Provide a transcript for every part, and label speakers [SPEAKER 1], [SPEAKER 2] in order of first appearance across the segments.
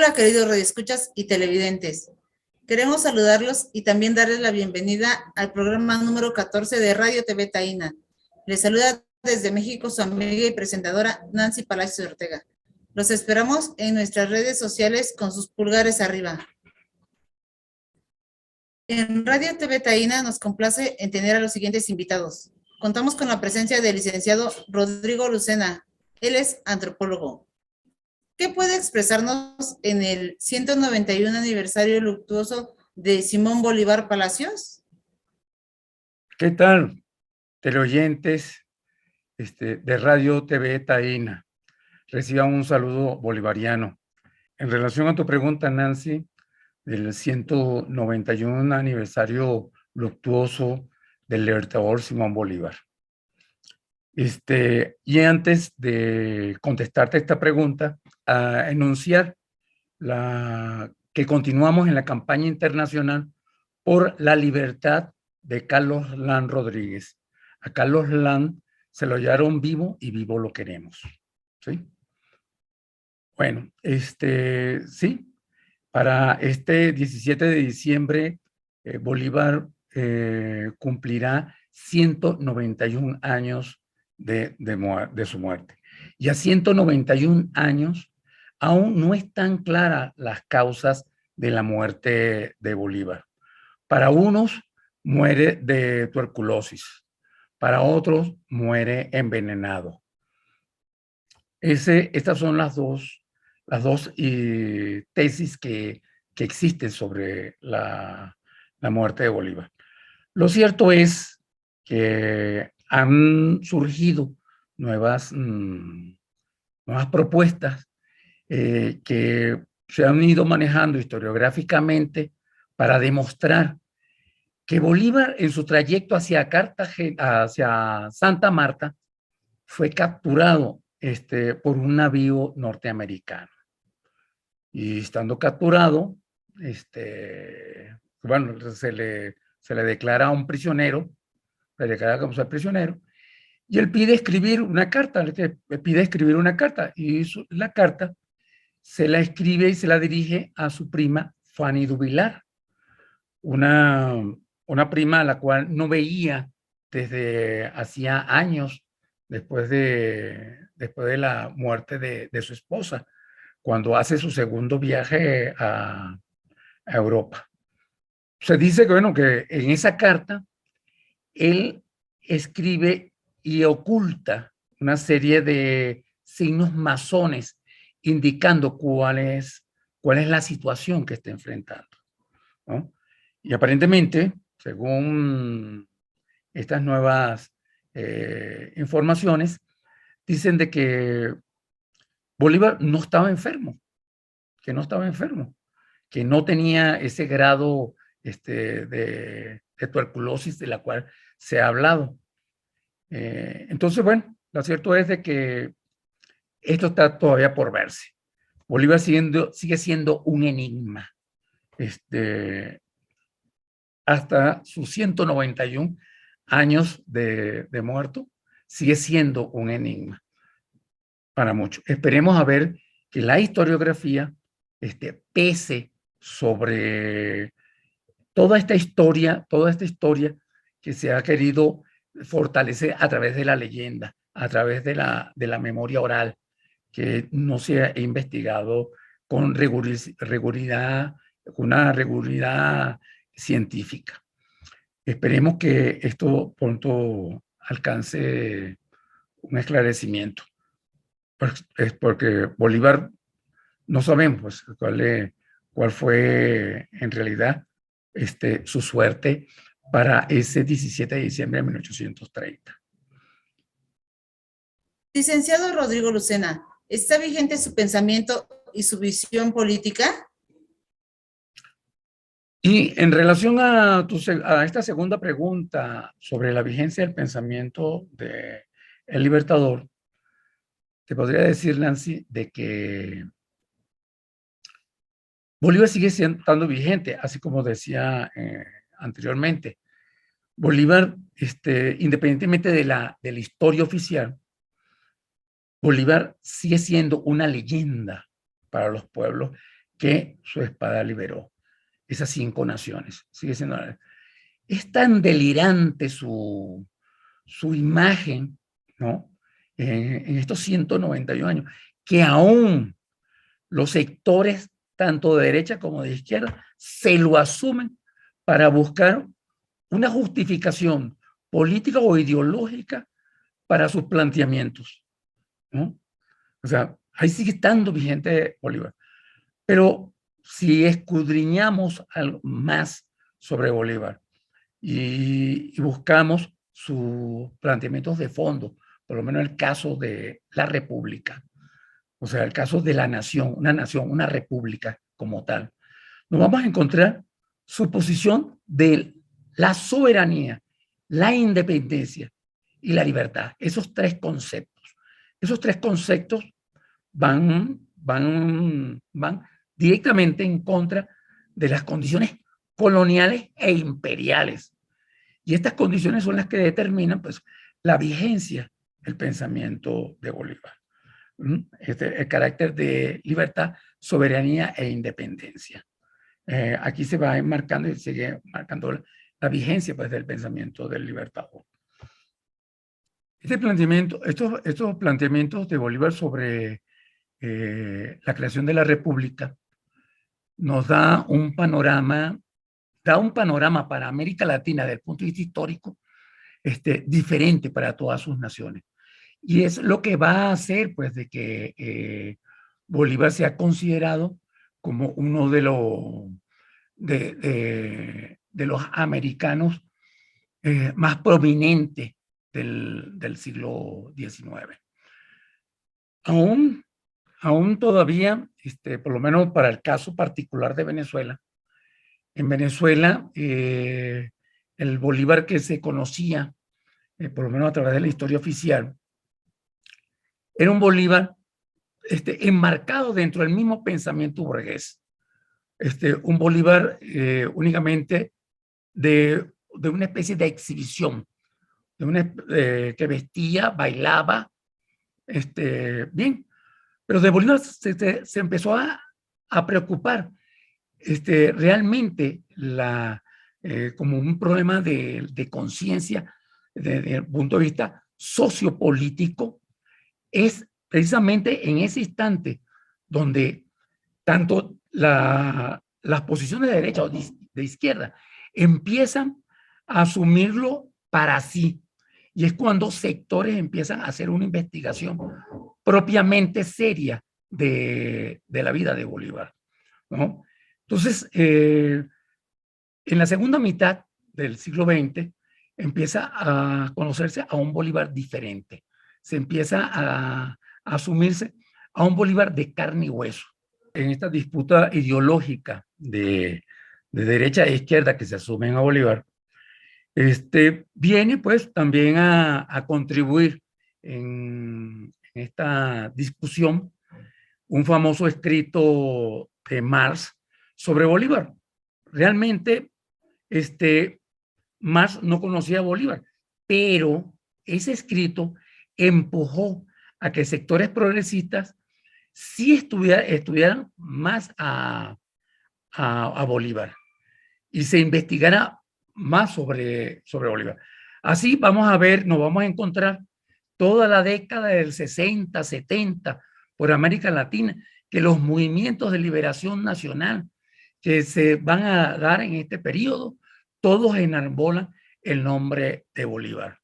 [SPEAKER 1] Hola, queridos radioescuchas y televidentes. Queremos saludarlos y también darles la bienvenida al programa número 14 de Radio TV Taína. Les saluda desde México su amiga y presentadora Nancy Palacios Ortega. Los esperamos en nuestras redes sociales con sus pulgares arriba. En Radio TV Taína nos complace en tener a los siguientes invitados. Contamos con la presencia del licenciado Rodrigo Lucena. Él es antropólogo. ¿Qué puede expresarnos en el 191 aniversario luctuoso de Simón Bolívar Palacios?
[SPEAKER 2] ¿Qué tal, teleoyentes de Radio TV Taína? Reciban un saludo bolivariano. En relación a tu pregunta, Nancy, del 191 aniversario luctuoso del libertador Simón Bolívar. Y antes de contestarte esta pregunta, a enunciar que continuamos en la campaña internacional por la libertad de Carlos Lan Rodríguez. A Carlos Lan se lo hallaron vivo y vivo lo queremos. ¿Sí? Bueno, sí, para este 17 de diciembre, Bolívar cumplirá 191 años de su muerte. Y a 191 años aún no están claras las causas de la muerte de Bolívar. Para unos muere de tuberculosis, para otros muere envenenado. Estas son las dos tesis que existen sobre la muerte de Bolívar. Lo cierto es que han surgido nuevas propuestas que se han ido manejando historiográficamente para demostrar que Bolívar en su trayecto hacia Santa Marta fue capturado por un navío norteamericano. Y estando capturado, bueno, se le declara un prisionero, le declara como ser prisionero, y él pide escribir una carta, y la carta se la escribe y se la dirige a su prima Fanny Duvilar, una prima a la cual no veía desde hacía años después de la muerte de su esposa, cuando hace su segundo viaje a Europa. Se dice que, bueno, que en esa carta él escribe y oculta una serie de signos masones indicando cuál es la situación que está enfrentando, ¿no? Y aparentemente, según estas nuevas informaciones, dicen de que Bolívar no estaba enfermo, que no tenía ese grado de tuberculosis de la cual se ha hablado. Entonces, bueno, lo cierto es de que esto está todavía por verse. Bolívar sigue siendo un enigma. Hasta sus 191 años de muerto, sigue siendo un enigma para muchos. Esperemos a ver que la historiografía pese sobre toda esta historia que se ha querido fortalecer a través de la leyenda, a través de la memoria oral, que no se ha investigado con una riguridad científica. Esperemos que esto pronto alcance un esclarecimiento. Es porque Bolívar no sabemos pues, cuál fue en realidad su suerte para ese 17 de diciembre de 1830.
[SPEAKER 1] Licenciado Rodrigo Lucena, ¿está vigente su pensamiento y su visión política?
[SPEAKER 2] Y en relación a esta segunda pregunta sobre la vigencia del pensamiento del libertador, te podría decir, Nancy, de que Bolívar sigue estando vigente, así como decía anteriormente. Bolívar, independientemente de la historia oficial, Bolívar sigue siendo una leyenda para los pueblos que su espada liberó. Esas 5 naciones. Sigue siendo, es tan delirante su imagen, ¿no? En estos 191 años, que aún los sectores, tanto de derecha como de izquierda, se lo asumen para buscar una justificación política o ideológica para sus planteamientos, ¿no? O sea, ahí sigue estando vigente Bolívar. Pero si escudriñamos algo más sobre Bolívar y buscamos sus planteamientos de fondo, por lo menos el caso de la República, o sea, el caso de la nación, una república como tal, nos vamos a encontrar su posición de la soberanía, la independencia y la libertad. Esos 3 conceptos. Esos 3 conceptos van directamente en contra de las condiciones coloniales e imperiales. Y estas condiciones son las que determinan, pues, la vigencia del pensamiento de Bolívar. El carácter de libertad, soberanía e independencia. Aquí se va enmarcando y sigue marcando la vigencia, pues, del pensamiento del libertador. Estos planteamientos de Bolívar sobre la creación de la República nos da un panorama para América Latina desde el punto de vista histórico, diferente para todas sus naciones. Y es lo que va a hacer, pues, de que Bolívar sea considerado como uno de los americanos más prominentes del siglo XIX. Aún todavía, por lo menos para el caso particular de Venezuela, en Venezuela, el Bolívar que se conocía, por lo menos a través de la historia oficial, era un Bolívar enmarcado dentro del mismo pensamiento burgués. Un Bolívar únicamente de una especie de exhibición, que vestía, bailaba, bien, pero de Bolívar se empezó a preocupar realmente como un problema de conciencia desde el punto de vista sociopolítico. Es precisamente en ese instante donde tanto las posiciones de derecha o de izquierda empiezan a asumirlo para sí. Y es cuando sectores empiezan a hacer una investigación propiamente seria de la vida de Bolívar, ¿no? Entonces, en la segunda mitad del siglo XX empieza a conocerse a un Bolívar diferente. Se empieza a asumirse a un Bolívar de carne y hueso. En esta disputa ideológica de derecha e izquierda que se asumen a Bolívar, viene pues también a contribuir en esta discusión un famoso escrito de Marx sobre Bolívar. Realmente, Marx no conocía a Bolívar, pero ese escrito empujó a que sectores progresistas sí estudiaran más a Bolívar y se investigara más sobre Bolívar. Así nos vamos a encontrar toda la década del 60, 70 por América Latina, que los movimientos de liberación nacional que se van a dar en este periodo, todos enarbolan el nombre de Bolívar.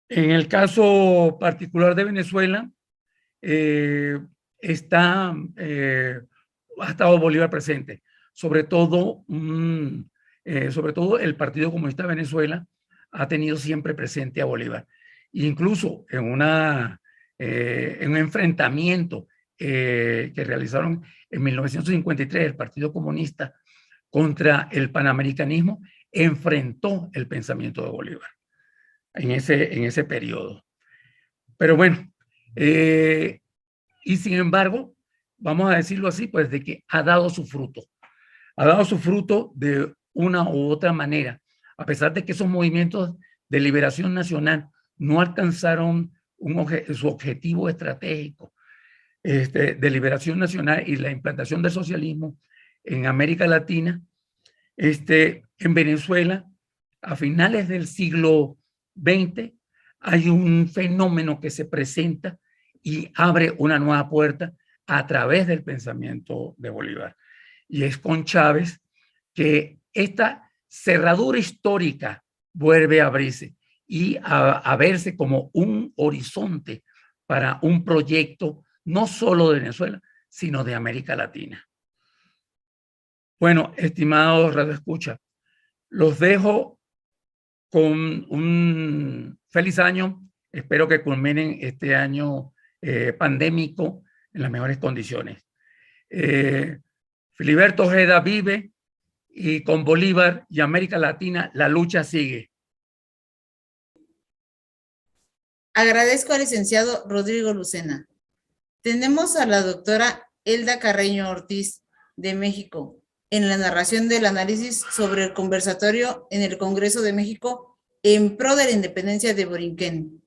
[SPEAKER 2] En el caso particular de Venezuela, ha estado Bolívar presente, sobre todo el Partido Comunista de Venezuela ha tenido siempre presente a Bolívar. Incluso en un enfrentamiento que realizaron en 1953 el Partido Comunista contra el panamericanismo, enfrentó el pensamiento de Bolívar en ese periodo. Pero bueno, y sin embargo, vamos a decirlo así, pues de que ha dado su fruto. Ha dado su fruto de una u otra manera, a pesar de que esos movimientos de liberación nacional no alcanzaron su objetivo estratégico. de liberación nacional y la implantación del socialismo en América Latina, en Venezuela, a finales del siglo XX, hay un fenómeno que se presenta y abre una nueva puerta a través del pensamiento de Bolívar. Y es con Chávez que esta cerradura histórica vuelve a abrirse y a verse como un horizonte para un proyecto no solo de Venezuela, sino de América Latina. Bueno, estimados radioescuchas, los dejo con un feliz año. Espero que culminen este año pandémico en las mejores condiciones. Filiberto Ojeda vive y con Bolívar y América Latina la lucha sigue.
[SPEAKER 1] Agradezco al licenciado Rodrigo Lucena. Tenemos a la doctora Elda Carreño Ortiz, de México, en la narración del análisis sobre el conversatorio en el Congreso de México en pro de la independencia de Borinquén.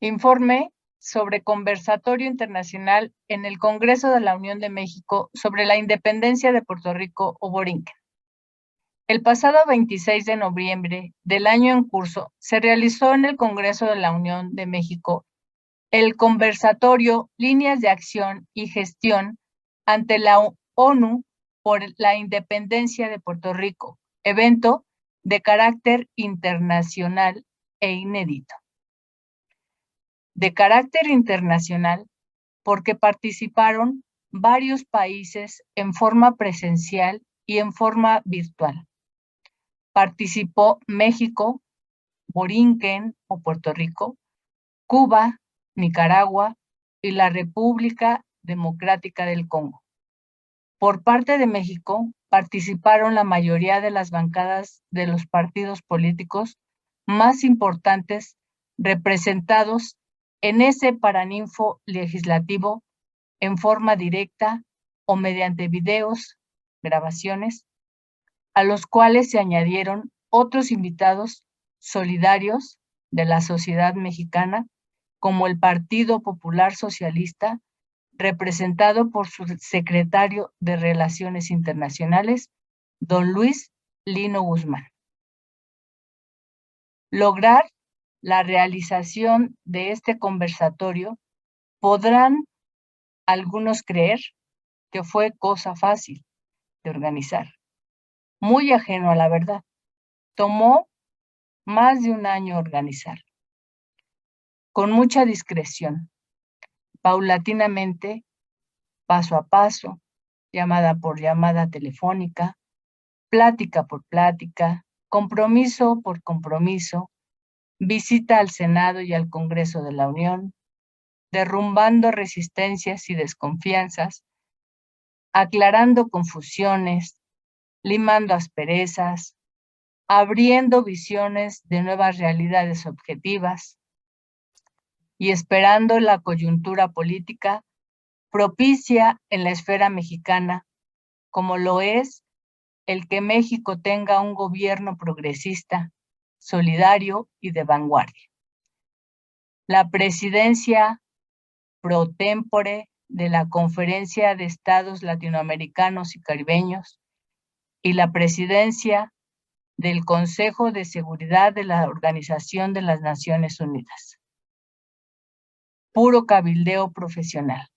[SPEAKER 3] Informe sobre conversatorio internacional en el Congreso de la Unión de México sobre la independencia de Puerto Rico o Borinquen. El pasado 26 de noviembre del año en curso se realizó en el Congreso de la Unión de México el conversatorio Líneas de Acción y Gestión ante la ONU por la independencia de Puerto Rico, evento de carácter internacional e inédito. De carácter internacional porque participaron varios países en forma presencial y en forma virtual. Participó México, Borinquen o Puerto Rico, Cuba, Nicaragua y la República Democrática del Congo. Por parte de México, participaron la mayoría de las bancadas de los partidos políticos más importantes representados en ese paraninfo legislativo en forma directa o mediante videos, grabaciones, a los cuales se añadieron otros invitados solidarios de la sociedad mexicana, como el Partido Popular Socialista, representado por su secretario de Relaciones Internacionales, don Luis Lino Guzmán. Lograr la realización de este conversatorio, podrán algunos creer que fue cosa fácil de organizar, muy ajeno a la verdad. Tomó más de un año organizar, con mucha discreción, paulatinamente, paso a paso, llamada por llamada telefónica, plática por plática, compromiso por compromiso, visita al Senado y al Congreso de la Unión, derrumbando resistencias y desconfianzas, aclarando confusiones, limando asperezas, abriendo visiones de nuevas realidades objetivas y esperando la coyuntura política propicia en la esfera mexicana, como lo es el que México tenga un gobierno progresista, solidario y de vanguardia. La presidencia pro tempore de la Conferencia de Estados Latinoamericanos y Caribeños y la presidencia del Consejo de Seguridad de la Organización de las Naciones Unidas. Puro cabildeo profesional,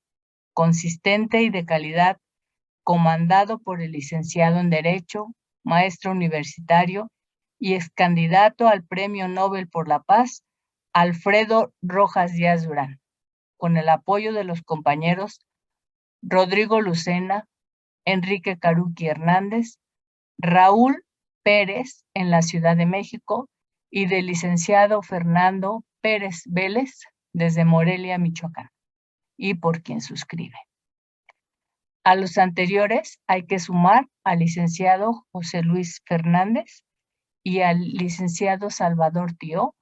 [SPEAKER 3] consistente y de calidad, comandado por el licenciado en Derecho, maestro universitario y ex candidato al Premio Nobel por la Paz, Alfredo Rojas Díaz Durán, con el apoyo de los compañeros Rodrigo Lucena, Enrique Caruqui Hernández, Raúl Pérez en la Ciudad de México y del licenciado Fernando Pérez Vélez desde Morelia, Michoacán, y por quien suscribe. A los anteriores hay que sumar al licenciado José Luis Fernández y al licenciado Salvador Tío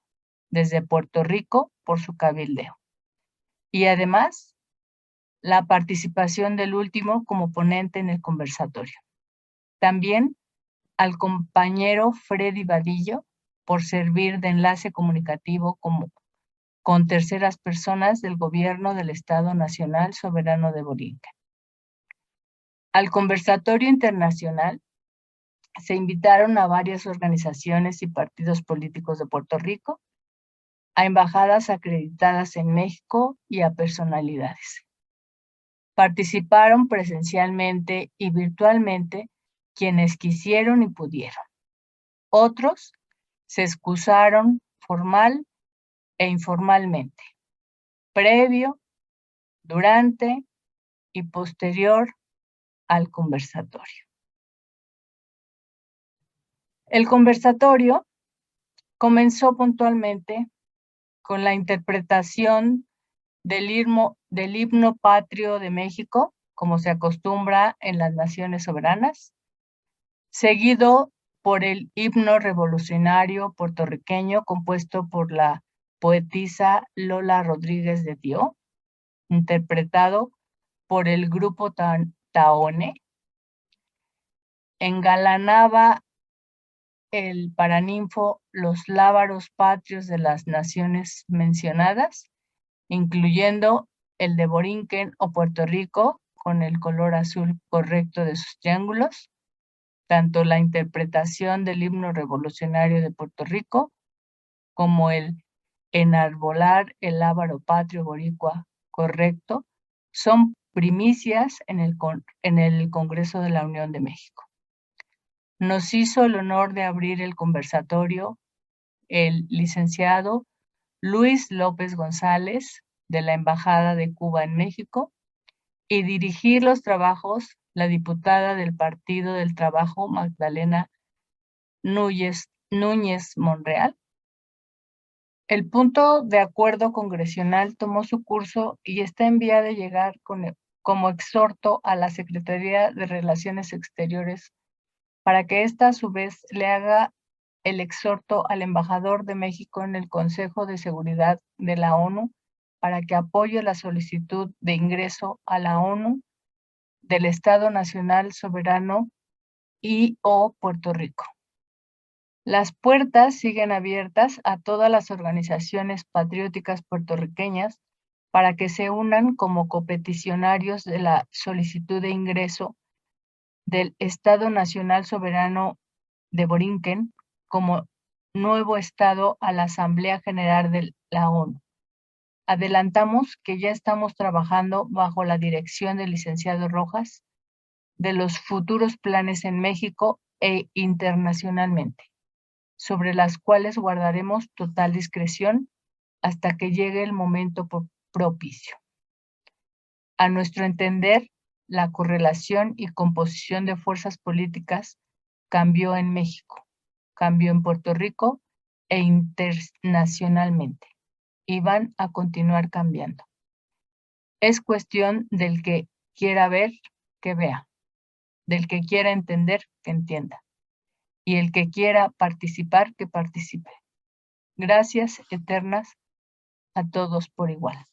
[SPEAKER 3] desde Puerto Rico por su cabildeo. Y además, la participación del último como ponente en el conversatorio. También al compañero Freddy Vadillo por servir de enlace comunicativo con terceras personas del gobierno del Estado Nacional Soberano de Borinquen. Al conversatorio internacional se invitaron a varias organizaciones y partidos políticos de Puerto Rico, a embajadas acreditadas en México y a personalidades. Participaron presencialmente y virtualmente quienes quisieron y pudieron. Otros se excusaron formal e informalmente, previo, durante y posterior al conversatorio. El conversatorio comenzó puntualmente con la interpretación del himno patrio de México, como se acostumbra en las naciones soberanas, seguido por el himno revolucionario puertorriqueño compuesto por la poetisa Lola Rodríguez de Tio, interpretado por el grupo Taone. Engalanaba el paraninfo los lábaros patrios de las naciones mencionadas, incluyendo el de Borinquen o Puerto Rico, con el color azul correcto de sus triángulos, tanto la interpretación del himno revolucionario de Puerto Rico como el enarbolar el lábaro patrio boricua correcto son primicias en el Congreso de la Unión de México. Nos hizo el honor de abrir el conversatorio el licenciado Luis López González, de la Embajada de Cuba en México, y dirigir los trabajos la diputada del Partido del Trabajo, Magdalena Núñez Monreal. El punto de acuerdo congresional tomó su curso y está en vía de llegar como exhorto a la Secretaría de Relaciones Exteriores para que ésta a su vez le haga el exhorto al embajador de México en el Consejo de Seguridad de la ONU para que apoye la solicitud de ingreso a la ONU del Estado Nacional Soberano y o Puerto Rico. Las puertas siguen abiertas a todas las organizaciones patrióticas puertorriqueñas para que se unan como copeticionarios de la solicitud de ingreso del Estado Nacional Soberano de Borinquen como nuevo Estado a la Asamblea General de la ONU. Adelantamos que ya estamos trabajando bajo la dirección del licenciado Rojas de los futuros planes en México e internacionalmente, sobre las cuales guardaremos total discreción hasta que llegue el momento propicio. A nuestro entender, la correlación y composición de fuerzas políticas cambió en México, cambió en Puerto Rico e internacionalmente, y van a continuar cambiando. Es cuestión del que quiera ver, que vea, del que quiera entender, que entienda, y el que quiera participar, que participe. Gracias eternas a todos por igual.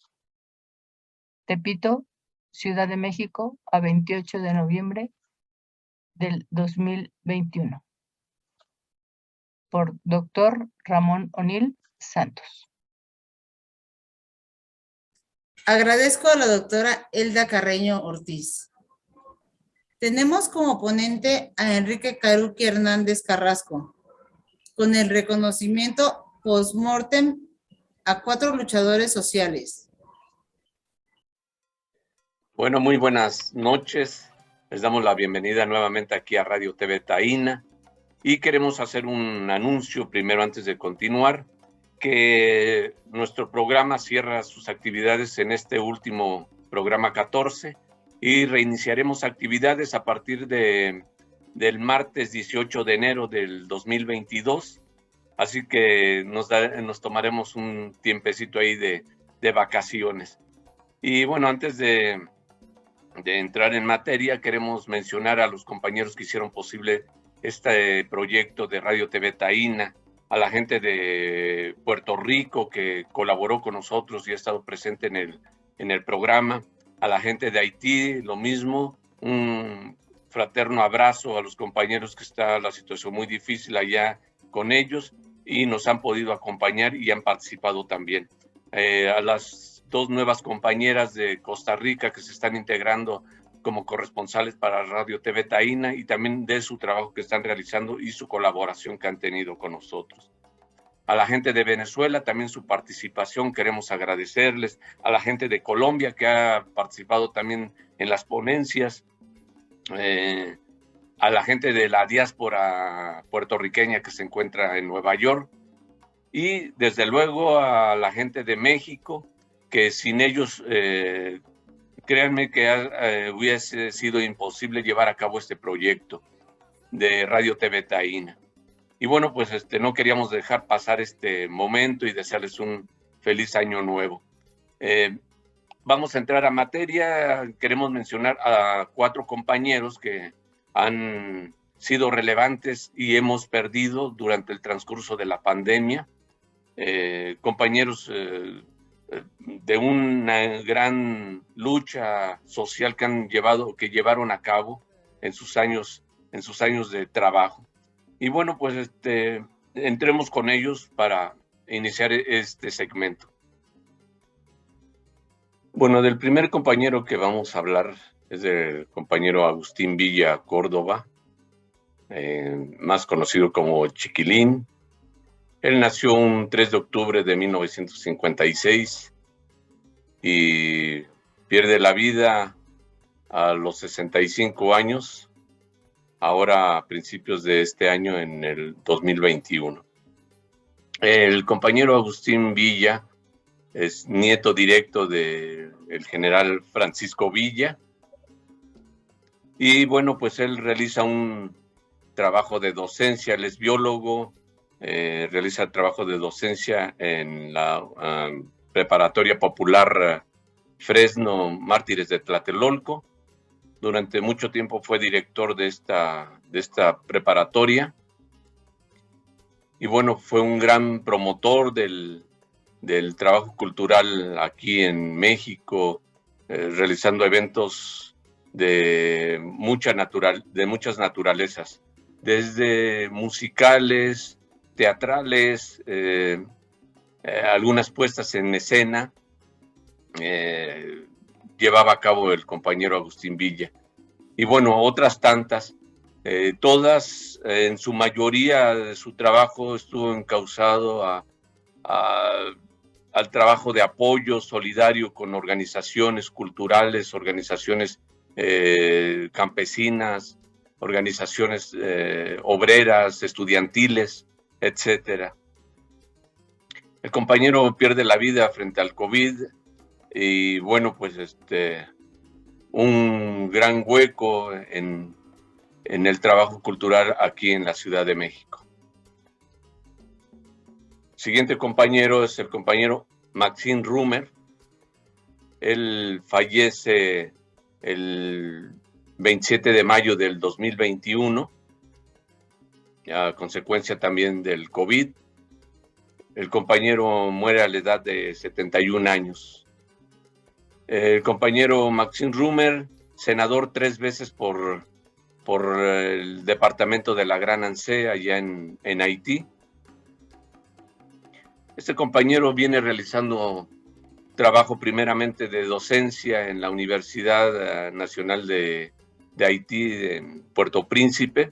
[SPEAKER 3] Tepito, Ciudad de México, a 28 de noviembre del 2021. Por Dr. Ramón O'Neill Santos.
[SPEAKER 1] Agradezco a la doctora Elda Carreño Ortiz. Tenemos como ponente a Enrique Caruqui Hernández Carrasco, con el reconocimiento post-mortem a 4 luchadores sociales.
[SPEAKER 4] Bueno, muy buenas noches. Les damos la bienvenida nuevamente aquí a Radio TV Taína y queremos hacer un anuncio primero antes de continuar, que nuestro programa cierra sus actividades en este último programa 14 y reiniciaremos actividades a partir del martes 18 de enero del 2022. Así que nos tomaremos un tiempecito ahí de vacaciones. Y bueno, antes de entrar en materia, queremos mencionar a los compañeros que hicieron posible este proyecto de Radio TV Taína, a la gente de Puerto Rico que colaboró con nosotros y ha estado presente en el programa, a la gente de Haití, lo mismo, un fraterno abrazo a los compañeros que está la situación muy difícil allá con ellos y nos han podido acompañar y han participado también. a las 2 nuevas compañeras de Costa Rica que se están integrando como corresponsales para Radio TV Taína, y también de su trabajo que están realizando y su colaboración que han tenido con nosotros. A la gente de Venezuela, también su participación, queremos agradecerles. A la gente de Colombia, que ha participado también en las ponencias. A la gente de la diáspora puertorriqueña que se encuentra en Nueva York. Y desde luego a la gente de México, que sin ellos, créanme que hubiese sido imposible llevar a cabo este proyecto de Radio TV Taína. Y bueno, pues no queríamos dejar pasar este momento y desearles un feliz año nuevo. Vamos a entrar a materia. Queremos mencionar a 4 compañeros que han sido relevantes y hemos perdido durante el transcurso de la pandemia. Compañeros de una gran lucha social que llevaron a cabo en sus años de trabajo. Y bueno, pues entremos con ellos para iniciar este segmento. Bueno, del primer compañero que vamos a hablar es del compañero Agustín Villa Córdoba, más conocido como Chiquilín. Él nació un 3 de octubre de 1956 y pierde la vida a los 65 años, ahora a principios de este año, en el 2021. El compañero Agustín Villa es nieto directo del general Francisco Villa. Y bueno, pues él realiza un trabajo de docencia, él es biólogo, realiza trabajo de docencia en la preparatoria popular Fresno Mártires de Tlatelolco. Durante mucho tiempo fue director de esta preparatoria. Y bueno, fue un gran promotor del trabajo cultural aquí en México, realizando eventos de muchas naturalezas, desde musicales, teatrales, algunas puestas en escena, llevaba a cabo el compañero Agustín Villa. Y bueno, otras tantas, todas, en su mayoría de su trabajo estuvo encauzado al trabajo de apoyo solidario con organizaciones culturales, organizaciones campesinas, organizaciones obreras, estudiantiles, etcétera. El compañero pierde la vida frente al COVID y bueno, pues un gran hueco en el trabajo cultural aquí en la Ciudad de México. Siguiente compañero es el compañero Maxim Rumer. Él fallece el 27 de mayo del 2021, a consecuencia también del COVID. El compañero muere a la edad de 71 años. El compañero Maxim Rumer, senador 3 veces por el departamento de la Gran Anse, allá en Haití. Este compañero viene realizando trabajo primeramente de docencia en la Universidad Nacional de Haití en Puerto Príncipe,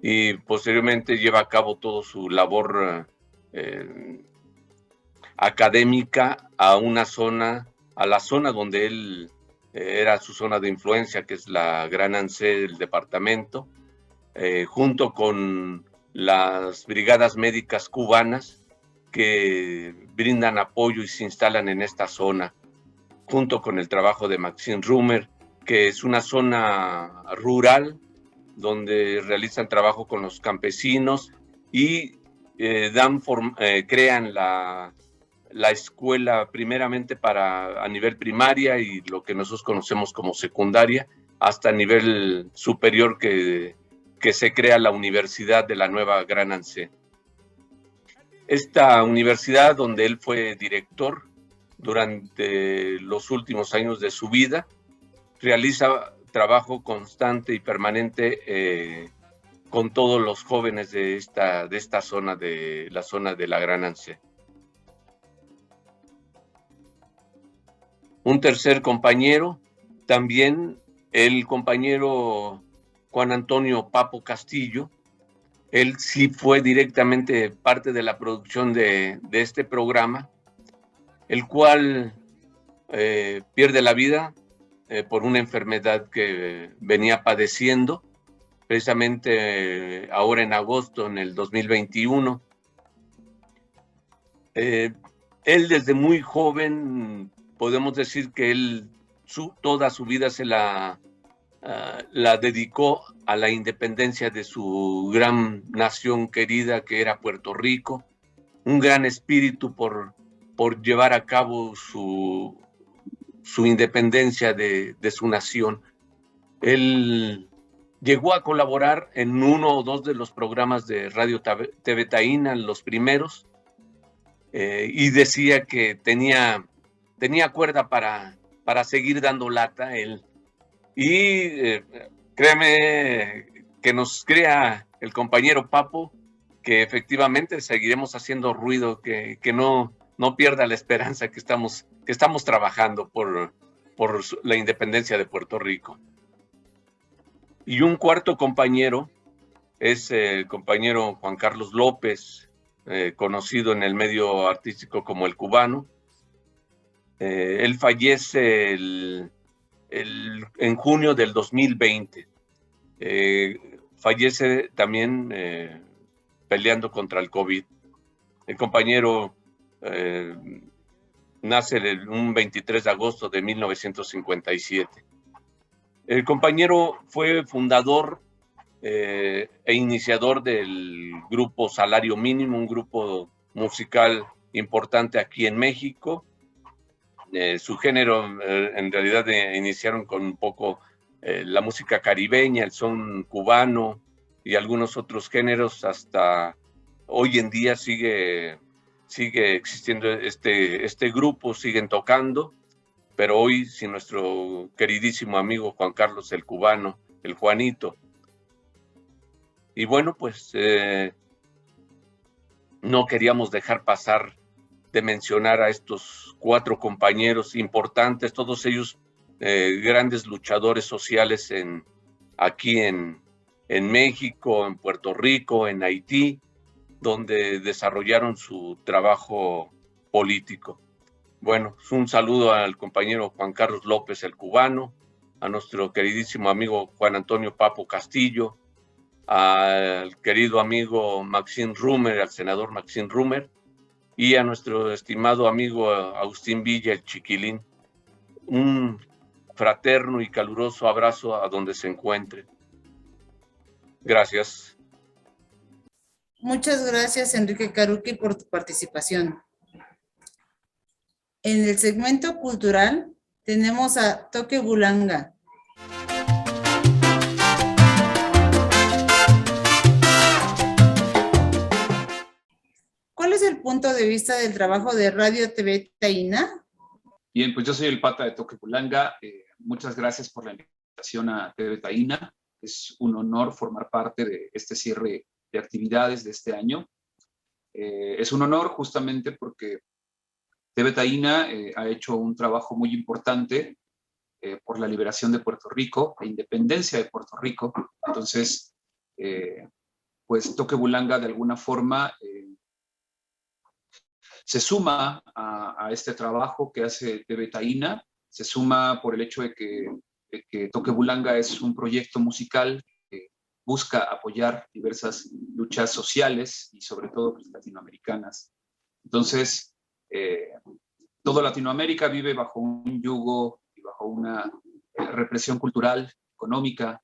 [SPEAKER 4] y posteriormente lleva a cabo toda su labor académica a la zona donde él era su zona de influencia, que es la Gran Anse del departamento, junto con las brigadas médicas cubanas que brindan apoyo y se instalan en esta zona, junto con el trabajo de Maxim Rumer, que es una zona rural donde realizan trabajo con los campesinos y crean la escuela primeramente a nivel primaria y lo que nosotros conocemos como secundaria, hasta nivel superior que se crea la Universidad de la Nueva Gran Anse. Esta universidad, donde él fue director durante los últimos años de su vida, realiza trabajo constante y permanente con todos los jóvenes de esta zona, de la zona de la Gran Anse. Un tercer compañero, también el compañero Juan Antonio Papo Castillo. Él sí fue directamente parte de la producción de este programa, el cual pierde la vida por una enfermedad que venía padeciendo, precisamente ahora en agosto, en el 2021. Él desde muy joven, podemos decir que él toda su vida se la dedicó a la independencia de su gran nación querida que era Puerto Rico, un gran espíritu por llevar a cabo su independencia de su nación. Él llegó a colaborar en uno o dos de los programas de Radio TV Taína, los primeros, y decía que tenía cuerda para seguir dando lata él. Y créeme que nos crea el compañero Papo que efectivamente seguiremos haciendo ruido, que no pierda la esperanza que estamos trabajando por la independencia de Puerto Rico. Y un cuarto compañero es el compañero Juan Carlos López, conocido en el medio artístico como el Cubano. Él fallece en junio del 2020. Fallece también peleando contra el COVID. El compañero nace un 23 de agosto de 1957. El compañero fue fundador e iniciador del grupo Salario Mínimo, un grupo musical importante aquí en México. Su género, en realidad, iniciaron con un poco la música caribeña, el son cubano y algunos otros géneros. Hasta hoy en día sigue existiendo este grupo, siguen tocando, pero hoy sin nuestro queridísimo amigo Juan Carlos el Cubano, el Juanito. Y bueno, pues no queríamos dejar pasar de mencionar a estos cuatro compañeros importantes, todos ellos grandes luchadores sociales aquí en México, en Puerto Rico, en Haití, donde desarrollaron su trabajo político. Bueno, un saludo al compañero Juan Carlos López el Cubano, a nuestro queridísimo amigo Juan Antonio Papo Castillo, al querido amigo Maxim Rumer, al senador Maxim Rumer, y a nuestro estimado amigo Agustín Villa, el Chiquilín. Un fraterno y caluroso abrazo a donde se encuentre. Gracias.
[SPEAKER 1] Muchas gracias, Enrique Caruqui, por tu participación. En el segmento cultural tenemos a Toque Bulanga. ¿Cuál es el punto de vista del trabajo de Radio TV Taína?
[SPEAKER 5] Bien, pues yo soy el pata de Toque Bulanga. Muchas gracias por la invitación a TV Taína. Es un honor formar parte de este cierre de actividades de este año. Es un honor justamente porque TV Taína ha hecho un trabajo muy importante por la liberación de Puerto Rico, la independencia de Puerto Rico. Entonces, pues Toque Bulanga de alguna forma se suma a este trabajo que hace TV Taína, se suma por el hecho de que Toque Bulanga es un proyecto musical que busca apoyar diversas luchas sociales y sobre todo pues, latinoamericanas. Entonces, toda Latinoamérica vive bajo un yugo y bajo una represión cultural, económica.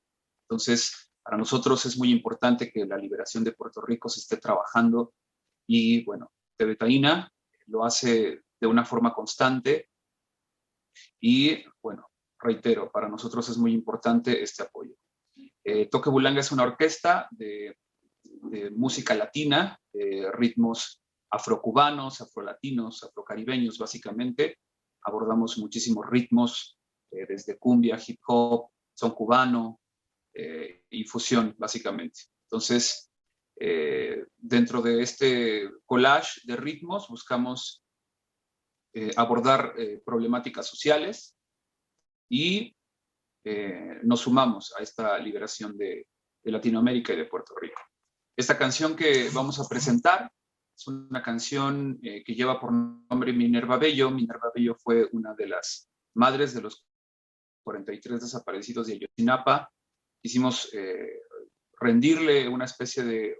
[SPEAKER 5] Entonces, para nosotros es muy importante que la liberación de Puerto Rico se esté trabajando y, bueno, TV Taína lo hace de una forma constante y, bueno, reitero, para nosotros es muy importante este apoyo. Toque Bulanga es una orquesta de música latina, de ritmos afrocubanos, afrolatinos, afrocaribeños, básicamente. Abordamos muchísimos ritmos, desde cumbia, hip hop, son cubano y fusión, básicamente. Entonces, dentro de este collage de ritmos buscamos abordar problemáticas sociales y nos sumamos a esta liberación de Latinoamérica y de Puerto Rico. Esta canción que vamos a presentar es una canción que lleva por nombre Minerva Bello. Minerva Bello fue una de las madres de los 43 desaparecidos de Ayotzinapa. Quisimos rendirle una especie de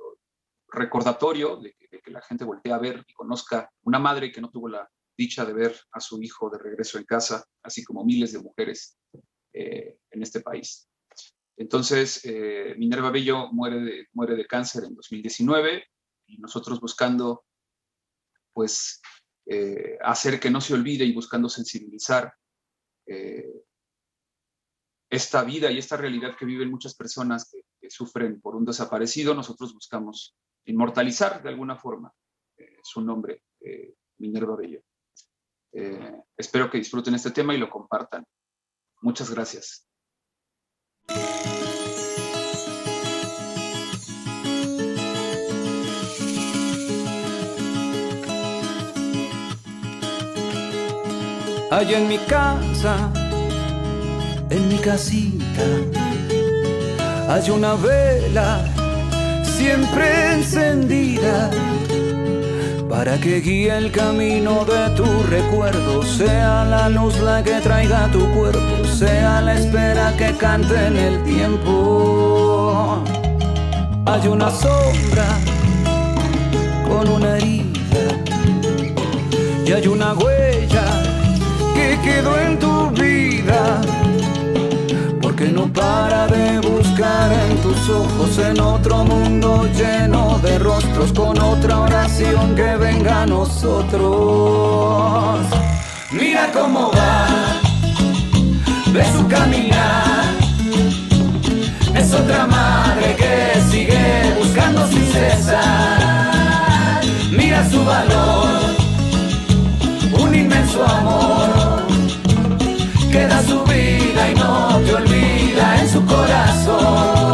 [SPEAKER 5] recordatorio de que la gente voltee a ver y conozca una madre que no tuvo la dicha de ver a su hijo de regreso en casa, así como miles de mujeres en este país. Entonces, Minerva Bello muere de cáncer en 2019 y nosotros buscando, pues, hacer que no se olvide y buscando sensibilizar esta vida y esta realidad que viven muchas personas que sufren por un desaparecido, nosotros buscamos inmortalizar de alguna forma su nombre, Minerva Bello. Espero que disfruten este tema y lo compartan. Muchas gracias.
[SPEAKER 6] Allá en mi casa, en mi casita, hay una vela siempre encendida para que guíe el camino de tu recuerdo, sea la luz la que traiga tu cuerpo, sea la espera que cante en el tiempo. Hay una sombra con una herida y hay una huella que quedó en tu vida, porque no para de buscar en tus ojos, en otro mundo lleno de rostros, con otra oración que venga a nosotros. Mira cómo va, ve su caminar, es otra madre que sigue buscando sin cesar. Mira su valor, un inmenso amor, que da su vida y no te olvida en su corazón.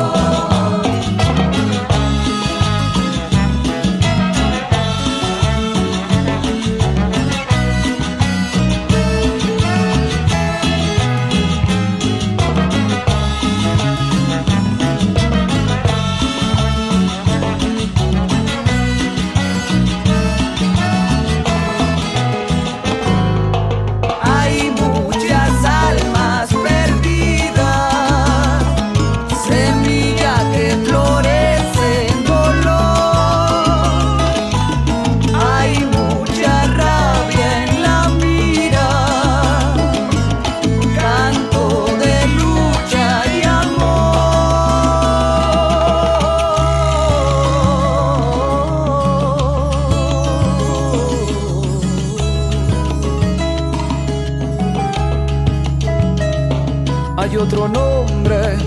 [SPEAKER 6] Otro nombre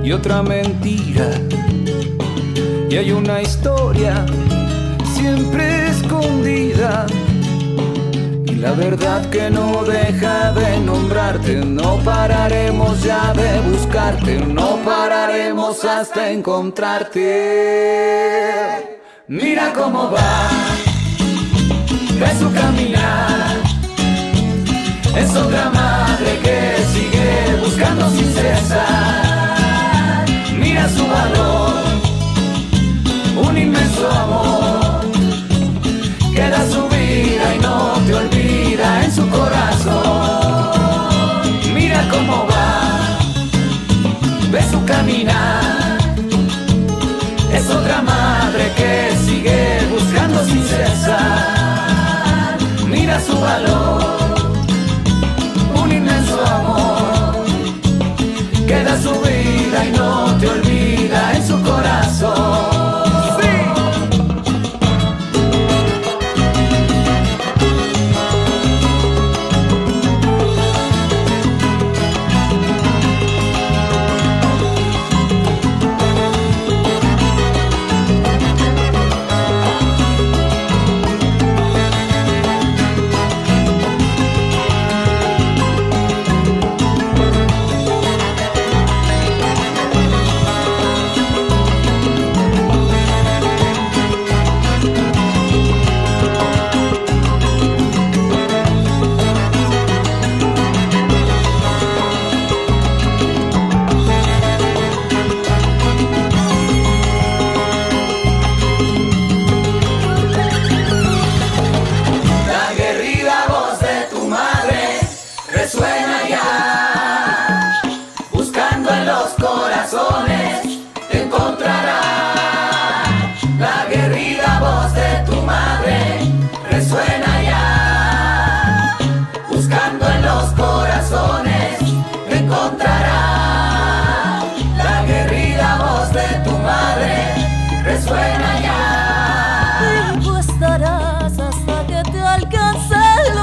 [SPEAKER 6] y otra mentira, y hay una historia siempre escondida, y la verdad que no deja de nombrarte. No pararemos ya de buscarte, no pararemos hasta encontrarte. Mira cómo va, ve su caminar, es otra madre que sigue buscando sin cesar. Mira su valor, un inmenso amor, que da su vida y no te olvida en su corazón. Mira cómo va, ve su caminar, es otra madre que sigue buscando sin cesar. Mira su valor, amor, que da su vida y no te olvida en su corazón. resuena ya, buscando en los corazones, te encontrará. La aguerrida voz de tu madre resuena ya, buscando en los corazones, te encontrará. La aguerrida voz de tu madre resuena ya.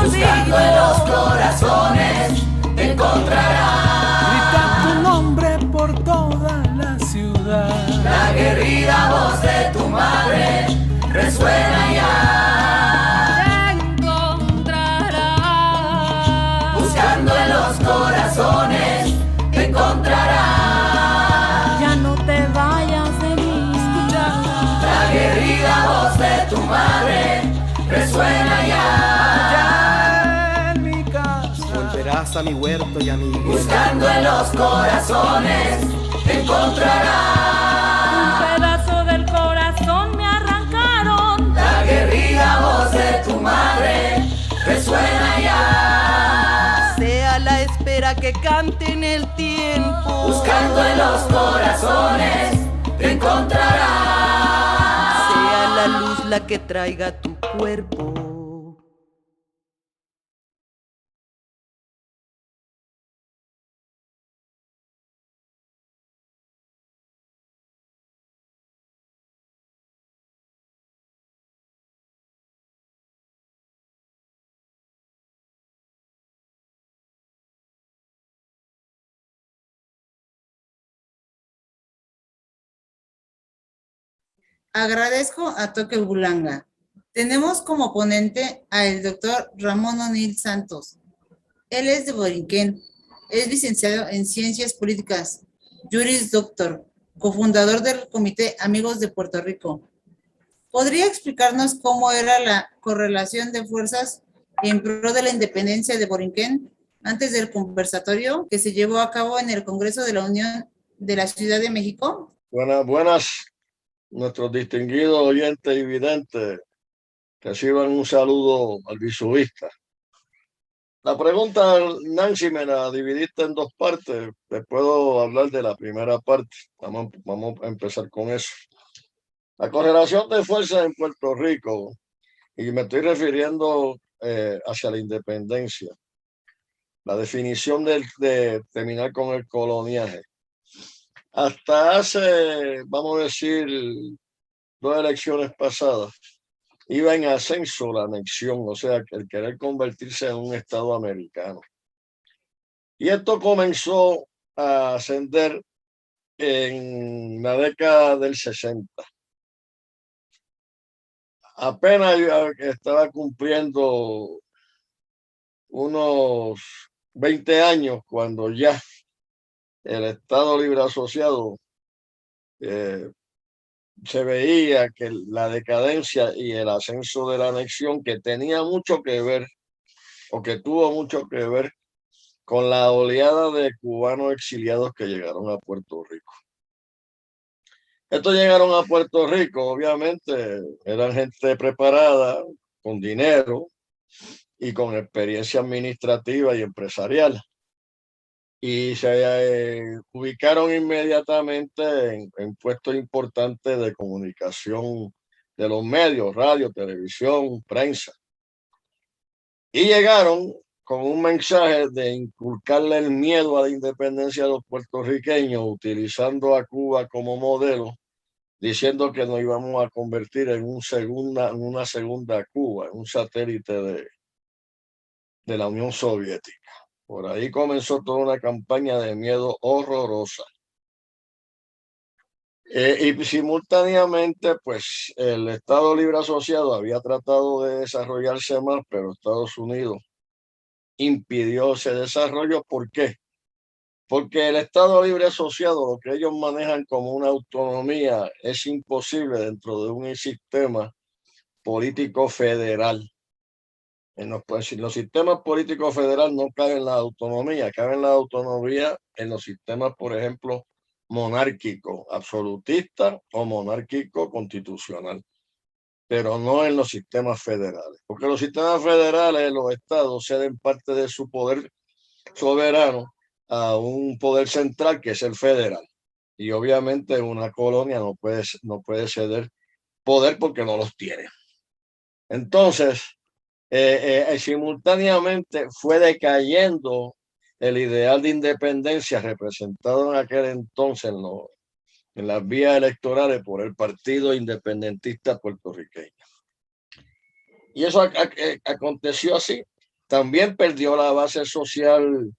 [SPEAKER 6] Buscando en los corazones te encontrarás.
[SPEAKER 7] Grita tu nombre por toda la ciudad.
[SPEAKER 6] La aguerrida voz de tu madre resuena ya.
[SPEAKER 8] Te encontrarás.
[SPEAKER 6] Buscando en los corazones te encontrarás.
[SPEAKER 8] Ya no te vayas de mí. Escucharla.
[SPEAKER 6] La aguerrida voz de tu madre resuena ya.
[SPEAKER 9] Volverás a mi huerto y a mi iglesia.
[SPEAKER 6] Buscando en los corazones te encontrarás.
[SPEAKER 8] Un pedazo del corazón me arrancaron.
[SPEAKER 6] La aguerrida voz de tu madre resuena ya.
[SPEAKER 9] Sea la espera que cante en el tiempo.
[SPEAKER 6] Buscando en los corazones te encontrarás.
[SPEAKER 9] Sea la luz la que traiga tu cuerpo.
[SPEAKER 1] Agradezco a Toque Bulanga. Tenemos como ponente al doctor Ramón O'Neill Santos. Él es de Borinquén, es licenciado en Ciencias Políticas, Juris Doctor, cofundador del Comité Amigos de Puerto Rico. ¿Podría explicarnos cómo era la correlación de fuerzas en pro de la independencia de Borinquén antes del conversatorio que se llevó a cabo en el Congreso de la Unión de la Ciudad de México?
[SPEAKER 10] Buenas, nuestros distinguidos oyentes y videntes, reciban un saludo al visuvista. La pregunta, Nancy, me la dividiste en dos partes. Te puedo hablar de la primera parte. Vamos a empezar con eso. La correlación de fuerzas en Puerto Rico, y me estoy refiriendo hacia la independencia, la definición de terminar con el coloniaje. Hasta hace, vamos a decir, 2 elecciones pasadas, iba en ascenso la anexión, o sea, el querer convertirse en un estado americano. Y esto comenzó a ascender en la década del 60. Apenas yo estaba cumpliendo unos 20 años cuando ya el Estado Libre Asociado se veía que la decadencia y el ascenso de la anexión, que tenía mucho que ver, o que tuvo mucho que ver con la oleada de cubanos exiliados que llegaron a Puerto Rico. Estos llegaron a Puerto Rico, obviamente, eran gente preparada, con dinero y con experiencia administrativa y empresarial. Y se ubicaron inmediatamente en puestos importantes de comunicación de los medios, radio, televisión, prensa. Y llegaron con un mensaje de inculcarle el miedo a la independencia de los puertorriqueños, utilizando a Cuba como modelo, diciendo que nos íbamos a convertir en una segunda Cuba, en un satélite de la Unión Soviética. Por ahí comenzó toda una campaña de miedo horrorosa. Y simultáneamente, pues, el Estado Libre Asociado había tratado de desarrollarse más, pero Estados Unidos impidió ese desarrollo. ¿Por qué? Porque el Estado Libre Asociado, lo que ellos manejan como una autonomía, es imposible dentro de un sistema político federal. En los sistemas políticos federales no caben las autonomías, caben las autonomías en los sistemas, por ejemplo, monárquico, absolutista o monárquico constitucional, pero no en los sistemas federales, porque los sistemas federales, los estados ceden parte de su poder soberano a un poder central que es el federal. Y obviamente una colonia no puede ceder poder porque no los tiene. Entonces, simultáneamente fue decayendo el ideal de independencia representado en aquel entonces en las vías electorales por el Partido Independentista Puertorriqueño. Y eso aconteció así. También perdió la base social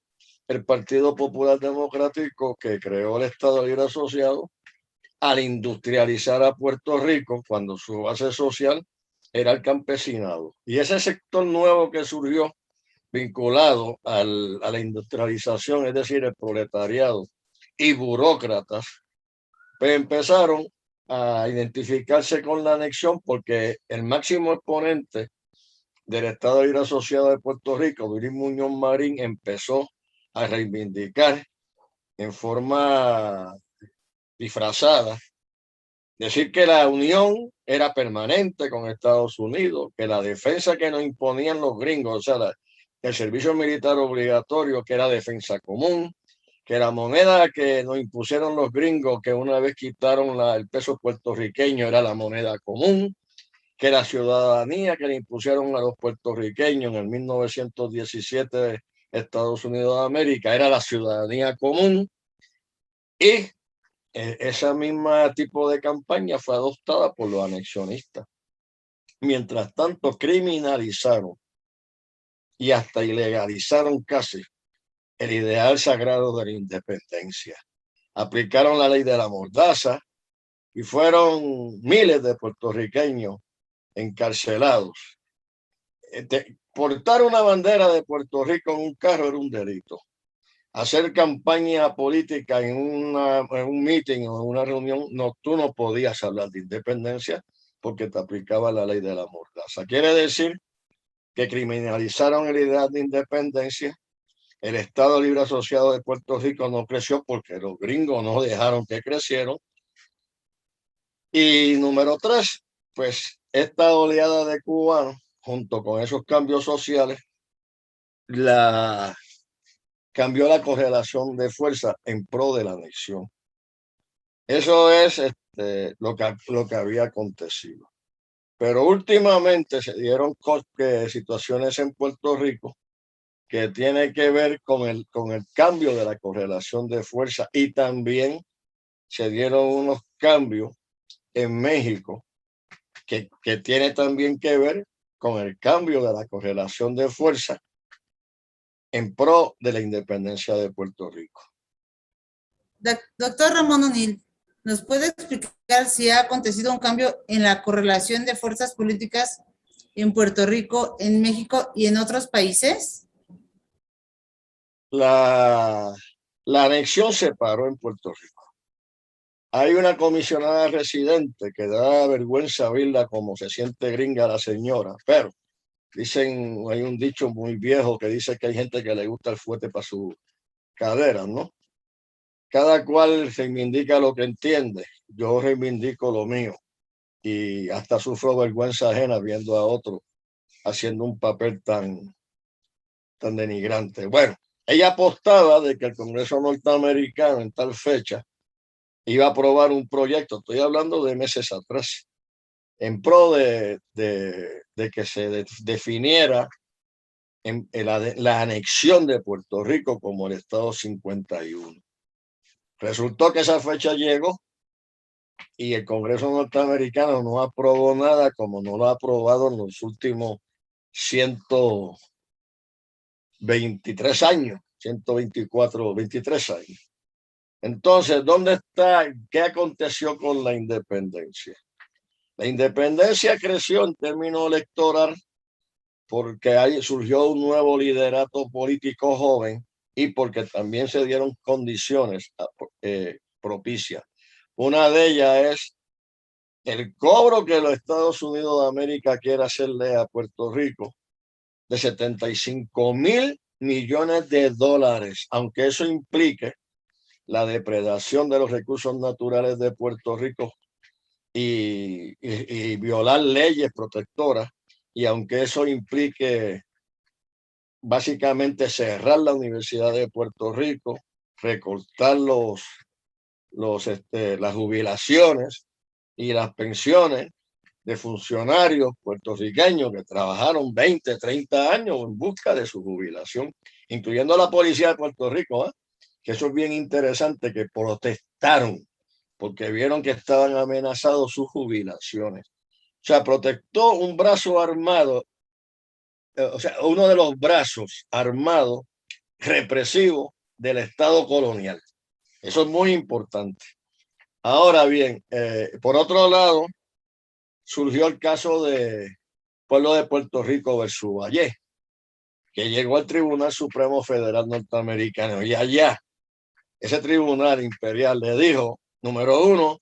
[SPEAKER 10] el Partido Popular Democrático, que creó el Estado Libre Asociado al industrializar a Puerto Rico, cuando su base social era el campesinado. Y ese sector nuevo que surgió vinculado a la industrialización, es decir, el proletariado y burócratas, pues empezaron a identificarse con la anexión, porque el máximo exponente del Estado Libre Asociado de Puerto Rico, Luis Muñoz Marín, empezó a reivindicar en forma disfrazada, decir que la unión era permanente con Estados Unidos, que la defensa que nos imponían los gringos, o sea, el servicio militar obligatorio, que era defensa común, que la moneda que nos impusieron los gringos, que una vez quitaron el peso puertorriqueño, era la moneda común, que la ciudadanía que le impusieron a los puertorriqueños en el 1917 Estados Unidos de América era la ciudadanía común, y esa misma tipo de campaña fue adoptada por los anexionistas. Mientras tanto, criminalizaron y hasta ilegalizaron casi el ideal sagrado de la independencia. Aplicaron la ley de la mordaza y fueron miles de puertorriqueños encarcelados. Portar una bandera de Puerto Rico en un carro era un delito. Hacer campaña política en un meeting o en una reunión, tú no podías hablar de independencia porque te aplicaba la ley de la mordaza. Quiere decir que criminalizaron el ideal de independencia. El Estado Libre Asociado de Puerto Rico no creció porque los gringos no dejaron que crecieran. Y número 3, pues esta oleada de cubanos, junto con esos cambios sociales, cambió la correlación de fuerza en pro de la anexión. Eso es lo que había acontecido. Pero últimamente se dieron situaciones en Puerto Rico que tienen que ver con el cambio de la correlación de fuerza, y también se dieron unos cambios en México que tiene también que ver con el cambio de la correlación de fuerza en pro de la independencia de Puerto Rico.
[SPEAKER 1] Doctor Ramón O'Neill, ¿nos puede explicar si ha acontecido un cambio en la correlación de fuerzas políticas en Puerto Rico, en México y en otros países?
[SPEAKER 10] La anexión se paró en Puerto Rico. Hay una comisionada residente que da vergüenza verla como se siente gringa la señora, pero dicen, hay un dicho muy viejo que dice que hay gente que le gusta el fuete para su cadera, ¿no? Cada cual reivindica lo que entiende. Yo reivindico lo mío y hasta sufro vergüenza ajena viendo a otro haciendo un papel tan denigrante. Bueno, ella apostaba de que el Congreso norteamericano en tal fecha iba a aprobar un proyecto, estoy hablando de meses atrás, en pro de que se definiera la anexión de Puerto Rico como el Estado 51. Resultó que esa fecha llegó y el Congreso norteamericano no aprobó nada, como no lo ha aprobado en los últimos 123 años, 124, 23 años. Entonces, ¿dónde está? ¿Qué aconteció con la independencia? La independencia creció en términos electorales porque ahí surgió un nuevo liderato político joven y porque también se dieron condiciones propicias. Una de ellas es el cobro que los Estados Unidos de América quiere hacerle a Puerto Rico de 75,000 millones de dólares, aunque eso implique la depredación de los recursos naturales de Puerto Rico y violar leyes protectoras, y aunque eso implique básicamente cerrar la Universidad de Puerto Rico, recortar las jubilaciones y las pensiones de funcionarios puertorriqueños que trabajaron 20, 30 años en busca de su jubilación, incluyendo la policía de Puerto Rico, que eso es bien interesante, que protestaron porque vieron que estaban amenazados sus jubilaciones. O sea, protestó un brazo armado, o sea, uno de los brazos armados represivos del Estado colonial. Eso es muy importante. Ahora bien, por otro lado, surgió el caso de Pueblo de Puerto Rico versus Valle, que llegó al Tribunal Supremo Federal Norteamericano, y allá ese tribunal imperial le dijo, número uno,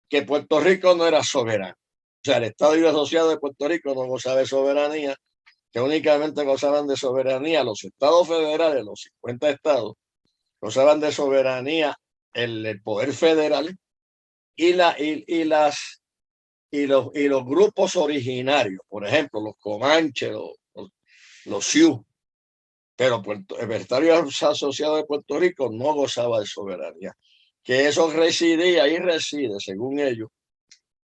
[SPEAKER 10] que Puerto Rico no era soberano. O sea, el Estado Libre Asociado de Puerto Rico no gozaba de soberanía, que únicamente gozaban de soberanía los estados federales, los 50 estados, gozaban de soberanía el poder federal y los grupos originarios, por ejemplo, los comanches, los sioux, pero el Estado Asociado de Puerto Rico no gozaba de soberanía, que eso residía y reside, según ellos,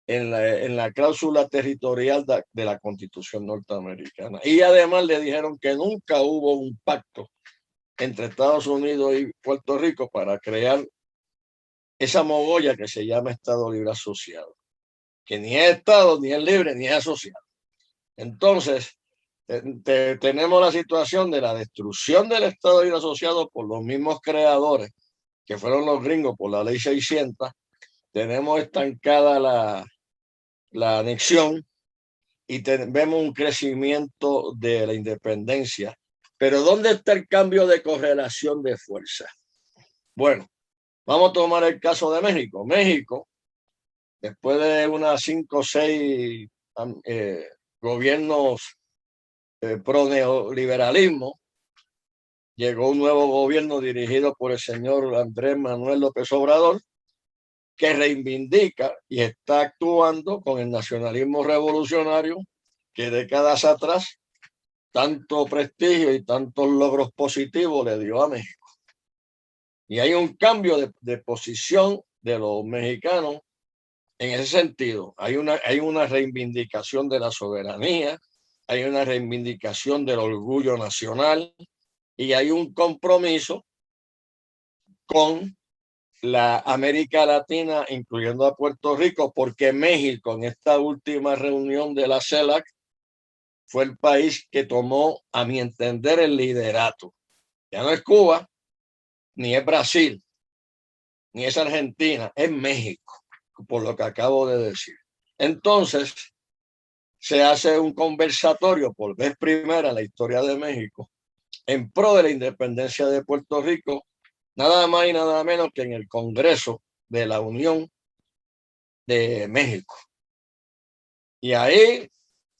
[SPEAKER 10] en la cláusula territorial de la Constitución norteamericana. Y además le dijeron que nunca hubo un pacto entre Estados Unidos y Puerto Rico para crear esa mogolla que se llama Estado Libre Asociado, que ni es Estado, ni es libre, ni es asociado. Entonces, tenemos la situación de la destrucción del Estado Libre Asociado por los mismos creadores, que fueron los gringos por la ley 600. Tenemos estancada la anexión y vemos un crecimiento de la independencia. Pero ¿dónde está el cambio de correlación de fuerza? Bueno, vamos a tomar el caso de México. México, después de unas 5 o 6 gobiernos pro neoliberalismo, llegó un nuevo gobierno dirigido por el señor Andrés Manuel López Obrador, que reivindica y está actuando con el nacionalismo revolucionario que décadas atrás tanto prestigio y tantos logros positivos le dio a México. Y hay un cambio de posición de los mexicanos en ese sentido. Hay una reivindicación de la soberanía, hay una reivindicación del orgullo nacional y hay un compromiso con la América Latina, incluyendo a Puerto Rico, porque México en esta última reunión de la CELAC fue el país que tomó, a mi entender, el liderato. Ya no es Cuba, ni es Brasil, ni es Argentina, es México, por lo que acabo de decir. Entonces, se hace un conversatorio por vez primera en la historia de México en pro de la independencia de Puerto Rico, nada más y nada menos que en el Congreso de la Unión de México. Y ahí,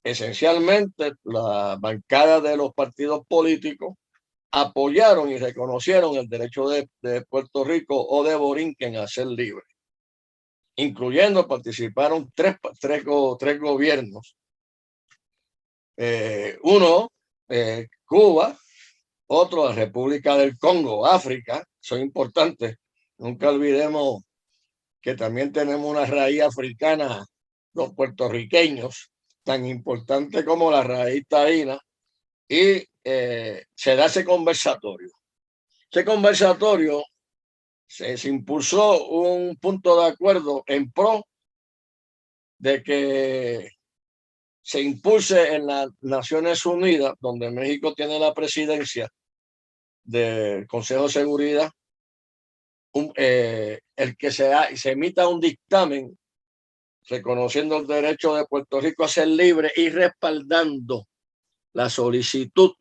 [SPEAKER 10] esencialmente, la bancada de los partidos políticos apoyaron y reconocieron el derecho de Puerto Rico o de Borinquen a ser libre. Incluyendo, participaron tres gobiernos. Uno, Cuba, otro, la República del Congo, África, son importantes. Nunca olvidemos que también tenemos una raíz africana, los puertorriqueños, tan importante como la raíz taína, y se da ese conversatorio. Ese conversatorio se impulsó un punto de acuerdo en pro de que se impulse en las Naciones Unidas, donde México tiene la presidencia del Consejo de Seguridad, el que se emita un dictamen reconociendo el derecho de Puerto Rico a ser libre y respaldando la solicitud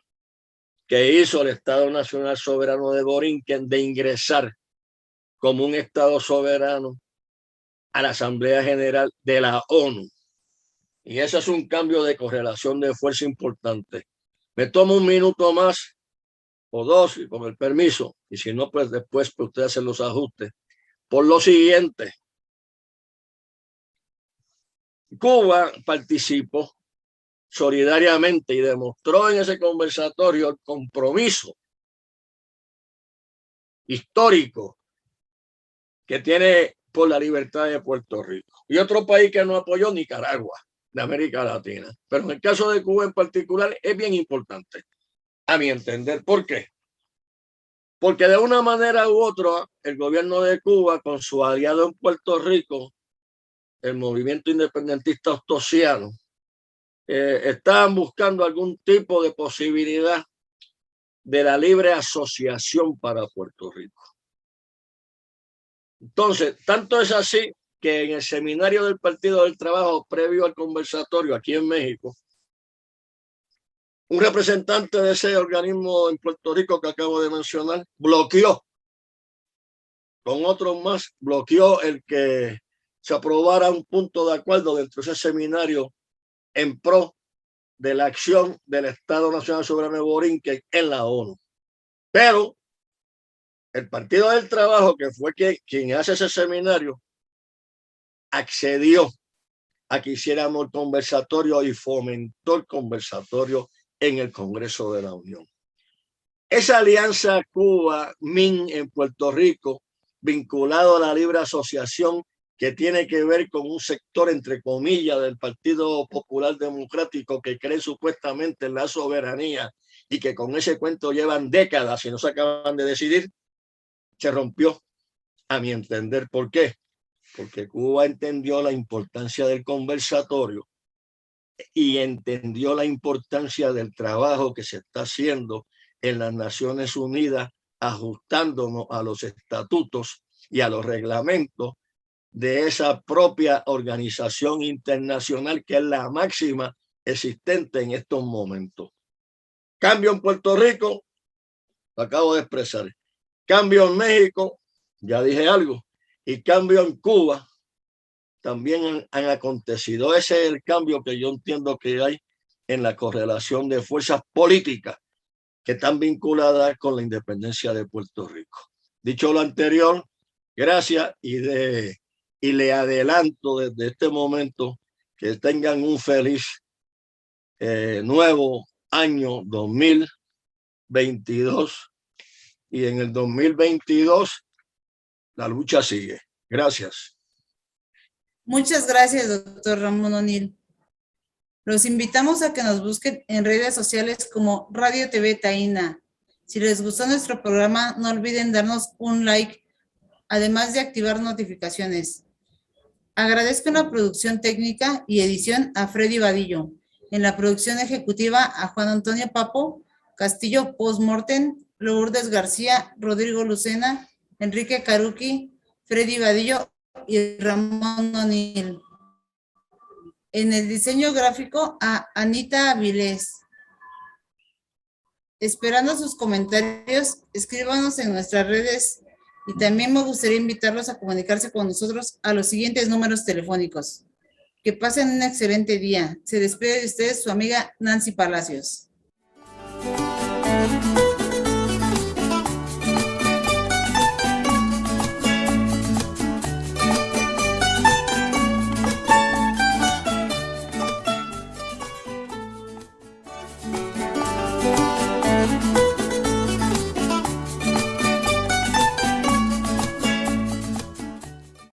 [SPEAKER 10] que hizo el Estado Nacional Soberano de Borinquen de ingresar como un Estado soberano a la Asamblea General de la ONU. Y ese es un cambio de correlación de fuerza importante. Me tomo un minuto más o dos, y con el permiso, y si no, pues después pues, usted hace los ajustes. Por lo siguiente, Cuba participó solidariamente y demostró en ese conversatorio el compromiso histórico que tiene por la libertad de Puerto Rico. Y otro país que no apoyó, Nicaragua, de América Latina. Pero en el caso de Cuba en particular es bien importante, a mi entender. ¿Por qué? Porque de una manera u otra, el gobierno de Cuba, con su aliado en Puerto Rico, el movimiento independentista ostosiano, estaban buscando algún tipo de posibilidad de la libre asociación para Puerto Rico. Entonces, tanto es así que en el seminario del Partido del Trabajo, previo al conversatorio aquí en México, un representante de ese organismo en Puerto Rico que acabo de mencionar bloqueó, con otros más, bloqueó el que se aprobara un punto de acuerdo dentro de ese seminario en pro de la acción del Estado Nacional Soberano de Borinquen en la ONU. Pero el Partido del Trabajo, que fue quien hace ese seminario, accedió a que hiciéramos el conversatorio y fomentó el conversatorio en el Congreso de la Unión. Esa alianza Cuba-MIN en Puerto Rico, vinculado a la libre asociación, que tiene que ver con un sector, entre comillas, del Partido Popular Democrático que cree supuestamente en la soberanía y que con ese cuento llevan décadas y no se acaban de decidir, se rompió, a mi entender. ¿Por qué? Porque Cuba entendió la importancia del conversatorio y entendió la importancia del trabajo que se está haciendo en las Naciones Unidas, ajustándonos a los estatutos y a los reglamentos de esa propia organización internacional que es la máxima existente en estos momentos. Cambio en Puerto Rico, lo acabo de expresar. Cambio en México, ya dije algo. Y cambio en Cuba, también han acontecido. Ese es el cambio que yo entiendo que hay en la correlación de fuerzas políticas que están vinculadas con la independencia de Puerto Rico. Dicho lo anterior, gracias y le adelanto desde este momento que tengan un feliz nuevo año 2022 y en el 2022 la lucha sigue. Gracias.
[SPEAKER 1] Muchas gracias, doctor Ramón O'Neill. Los invitamos a que nos busquen en redes sociales como Radio TV Taína. Si les gustó nuestro programa, no olviden darnos un like, además de activar notificaciones. Agradezco en la producción técnica y edición a Freddy Vadillo. En la producción ejecutiva a Juan Antonio Papo, Castillo Postmortem, Lourdes García, Rodrigo Lucena, Enrique Caruqui, Freddy Vadillo y Ramón O'Neill. En el diseño gráfico a Anita Avilés. Esperando sus comentarios, escríbanos en nuestras redes y también me gustaría invitarlos a comunicarse con nosotros a los siguientes números telefónicos. Que pasen un excelente día. Se despide de ustedes su amiga Nancy Palacios.